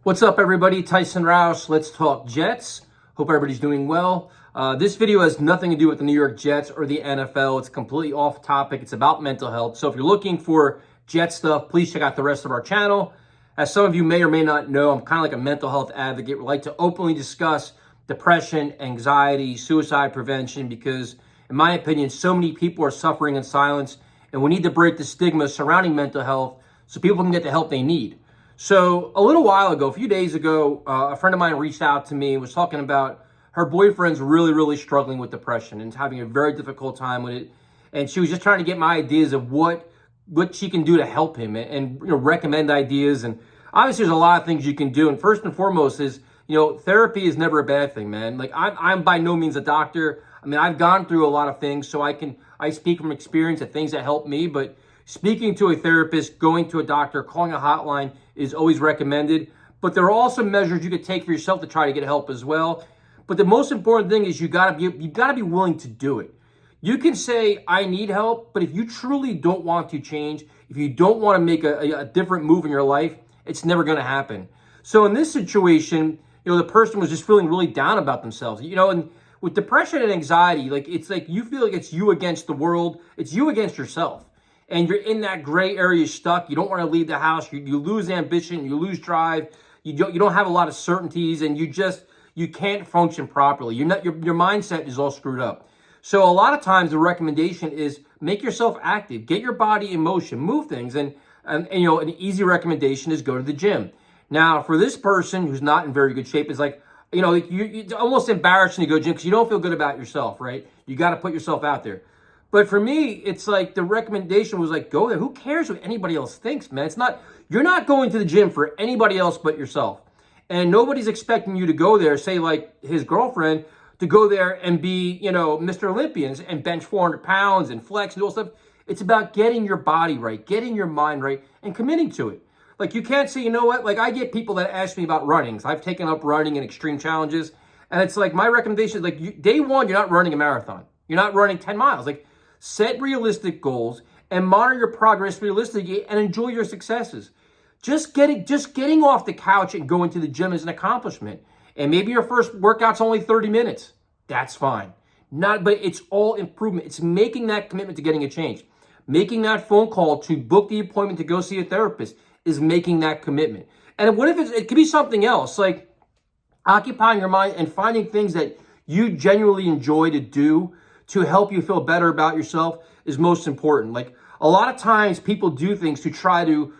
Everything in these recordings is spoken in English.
What's up, everybody? Tyson Roush. Let's talk Jets. Hope everybody's doing well. This video has nothing to do with the New York Jets or the NFL. It's completely off topic. It's about mental health. So if you're looking for Jet stuff, please check out the rest of our channel. As some of you may or may not know, I'm kind of like a mental health advocate. We like to openly discuss depression, anxiety, suicide prevention, because in my opinion, so many people are suffering in silence, and we need to break the stigma surrounding mental health so people can get the help they need. So a little while ago, a few days ago, a friend of mine reached out to me and was talking about her boyfriend's really struggling with depression and having a very difficult time with it. And she was just trying to get my ideas of what she can do to help him and recommend ideas. And obviously there's a lot of things you can do. And first and foremost is, therapy is never a bad thing, man. Like I'm by no means a doctor. I mean, I've gone through a lot of things, so I speak from experience of things that help me, but speaking to a therapist, going to a doctor, calling a hotline is always recommended. But there are also measures you could take for yourself to try to get help as well. But the most important thing is you gotta be willing to do it. You can say, I need help, but if you truly don't want to change, if you don't want to make a different move in your life, it's never gonna happen. So in this situation, the person was just feeling really down about themselves. And with depression and anxiety, it's like you feel like it's you against the world, it's you against yourself. And you're in that gray area, stuck. You don't want to leave the house. You lose ambition. You lose drive. You don't have a lot of certainties, and you can't function properly. Your mindset is all screwed up. So a lot of times the recommendation is make yourself active, get your body in motion, move things, and an easy recommendation is go to the gym. Now for this person who's not in very good shape, is like it's almost embarrassing to go to the gym because you don't feel good about yourself, right? You got to put yourself out there. But for me, it's like the recommendation was like, go there. Who cares what anybody else thinks, man? You're not going to the gym for anybody else but yourself. And nobody's expecting you to go there, say like his girlfriend, to go there and be, Mr. Olympia and bench 400 pounds and flex and all stuff. It's about getting your body right, getting your mind right, and committing to it. Like you can't say, you know what? Like I get people that ask me about running. So I've taken up running and extreme challenges. And it's like my recommendation is like day one, you're not running a marathon. You're not running 10 miles. Like set realistic goals and monitor your progress realistically and enjoy your successes. Just getting off the couch and going to the gym is an accomplishment. And maybe your first workout's only 30 minutes. That's fine. But it's all improvement. It's making that commitment to getting a change. Making that phone call to book the appointment to go see a therapist is making that commitment. And what if it could be something else, like occupying your mind and finding things that you genuinely enjoy to do to help you feel better about yourself is most important. Like a lot of times people do things to try to,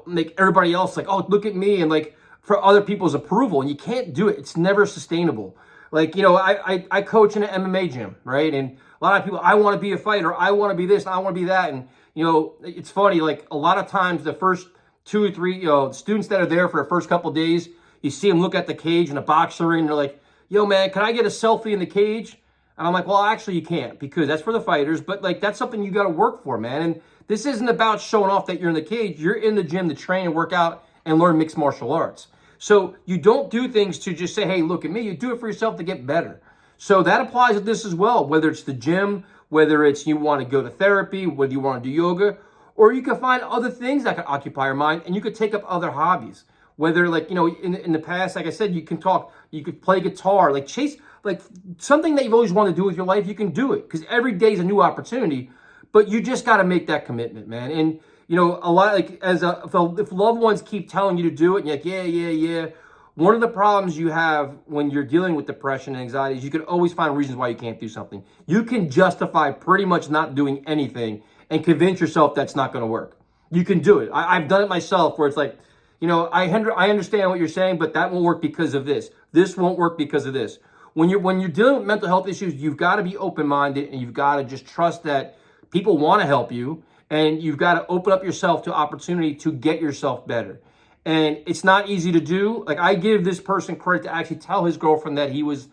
make everybody else like, oh, look at me, and like for other people's approval, and you can't do it. It's never sustainable. Like, I coach in an MMA gym, right? And a lot of people, I want to be a fighter, I want to be this, I want to be that. And, it's funny, like a lot of times the first 2 or 3, students that are there for the first couple of days, you see them look at the cage in a boxing ring, and they're like, yo man, can I get a selfie in the cage? And I'm like, well, actually you can't, because that's for the fighters, but like that's something you got to work for, man. And this isn't about showing off that you're in the cage. You're in the gym to train and work out and learn mixed martial arts. So you don't do things to just say, hey, look at me. You do it for yourself to get better. So that applies to this as well, whether it's the gym, whether it's you want to go to therapy, whether you want to do yoga, or you can find other things that can occupy your mind, and you could take up other hobbies. Whether like, in the past, like I said, you could play guitar, like chase, like something that you've always wanted to do with your life, you can do it, because every day is a new opportunity, but you just got to make that commitment, man. And, a lot, like if loved ones keep telling you to do it, and you're like, yeah. One of the problems you have when you're dealing with depression and anxiety is you can always find reasons why you can't do something. You can justify pretty much not doing anything and convince yourself that's not going to work. You can do it. I've done it myself, where it's like, I understand what you're saying, but that won't work because of this. This won't work because of this. When you're dealing with mental health issues, you've got to be open-minded, and you've got to just trust that people want to help you, and you've got to open up yourself to opportunity to get yourself better. And it's not easy to do. Like I give this person credit to actually tell his girlfriend that he was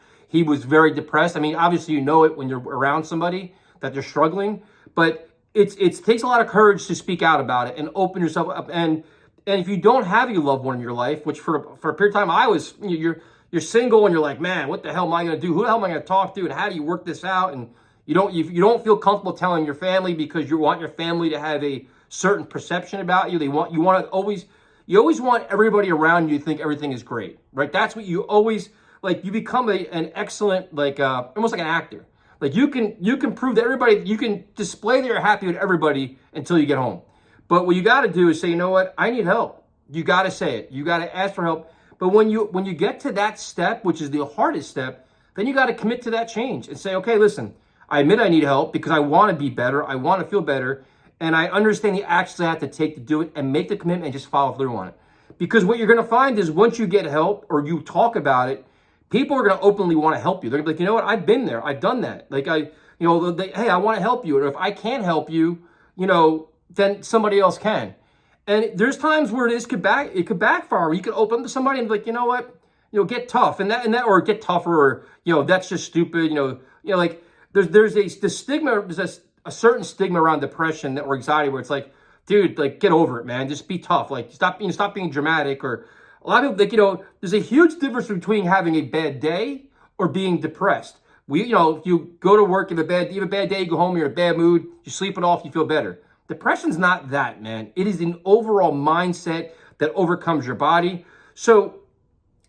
very depressed. I mean, obviously you know it when you're around somebody that they're struggling, but it takes a lot of courage to speak out about it and open yourself up. And if you don't have a loved one in your life, which for a period of time you're single and you're like, man, what the hell am I going to do? Who the hell am I going to talk to? And how do you work this out? And you don't feel comfortable telling your family because you want your family to have a certain perception about you. You want to always, you always want everybody around you to think everything is great, right? That's what you always, like, you become an excellent, like, almost like an actor. Like, you can prove to everybody, you can display that you're happy with everybody until you get home. But what you got to do is say, you know what, I need help. You got to say it. You got to ask for help. But when you get to that step, which is the hardest step, then you got to commit to that change and say, okay, listen, I admit I need help because I want to be better. I want to feel better. And I understand the actions I have to take to do it, and make the commitment and just follow through on it. Because what you're going to find is once you get help or you talk about it, people are going to openly want to help you. They're going to be like, you know what? I've been there. I've done that. Like, hey, I want to help you. Or if I can't help you, then somebody else can. And there's times where it could backfire. You could open up to somebody and be like, you know what? Get tough and that, or get tougher, or, that's just stupid. Like there's a stigma, there's a certain stigma around depression or anxiety where it's like, dude, like, get over it, man. Just be tough. Like, stop being dramatic. Or a lot of people, like, there's a huge difference between having a bad day or being depressed. If you go to work, you have a bad day, you go home, you're in a bad mood, you sleep it off, you feel better. Depression's not that, man. It is an overall mindset that overcomes your body. So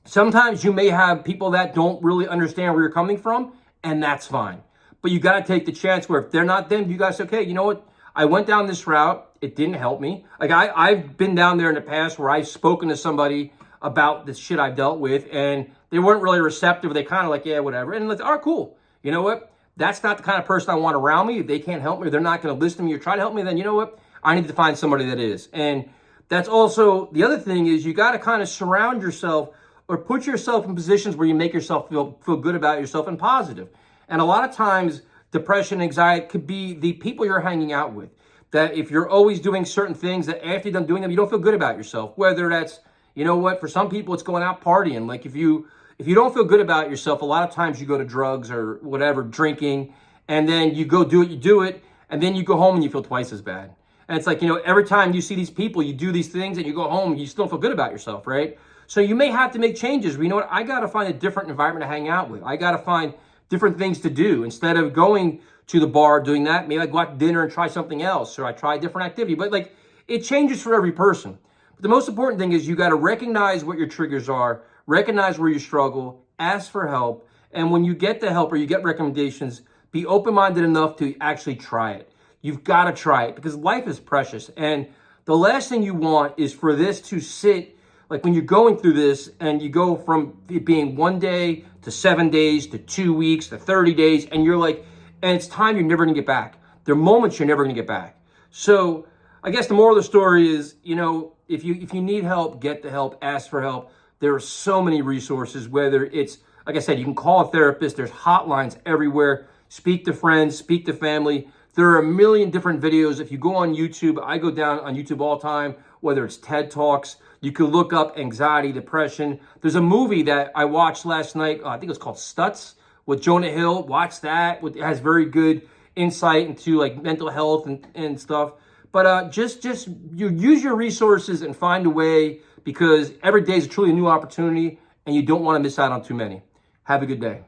sometimes you may have people that don't really understand where you're coming from, and that's fine. But you got to take the chance where if they're not them, you got to say, okay, you know what? I went down this route. It didn't help me. Like, I've been down there in the past where I've spoken to somebody about the shit I've dealt with, and they weren't really receptive. They kind of like, yeah, whatever. And like, all right, cool. You know what? That's not the kind of person I want around me. If they can't help me, or they're not going to listen to me or try to help me, then you know what? I need to find somebody that is. And that's also, the other thing is you got to kind of surround yourself or put yourself in positions where you make yourself feel good about yourself and positive. And a lot of times, depression, anxiety could be the people you're hanging out with. That if you're always doing certain things that after you're done doing them, you don't feel good about yourself. Whether that's, for some people it's going out partying. Like if you don't feel good about yourself, a lot of times you go to drugs or whatever, drinking, and then you go do it, and then you go home and you feel twice as bad. And it's like, every time you see these people, you do these things and you go home and you still don't feel good about yourself, right? So you may have to make changes. But you know what? I got to find a different environment to hang out with. I got to find different things to do. Instead of going to the bar, doing that, maybe I go out to dinner and try something else, or I try a different activity. But like, it changes for every person. But the most important thing is you got to recognize what your triggers are, recognize where you struggle, ask for help. And when you get the help or you get recommendations, be open-minded enough to actually try it. You've got to try it because life is precious. And the last thing you want is for this to sit, like when you're going through this and you go from it being 1 day to 7 days to 2 weeks to 30 days, and you're like, and it's time you're never going to get back. There are moments you're never going to get back. So I guess the moral of the story is, if you need help, get the help, ask for help. There are so many resources, whether it's, like I said, you can call a therapist. There's hotlines everywhere. Speak to friends, speak to family. There are a million different videos. If you go on YouTube, I go down on YouTube all the time, whether it's TED Talks. You can look up anxiety, depression. There's a movie that I watched last night. I think it was called Stutz with Jonah Hill. Watch that. It has very good insight into like mental health and stuff. But just you use your resources and find a way, because every day is truly a new opportunity and you don't want to miss out on too many. Have a good day.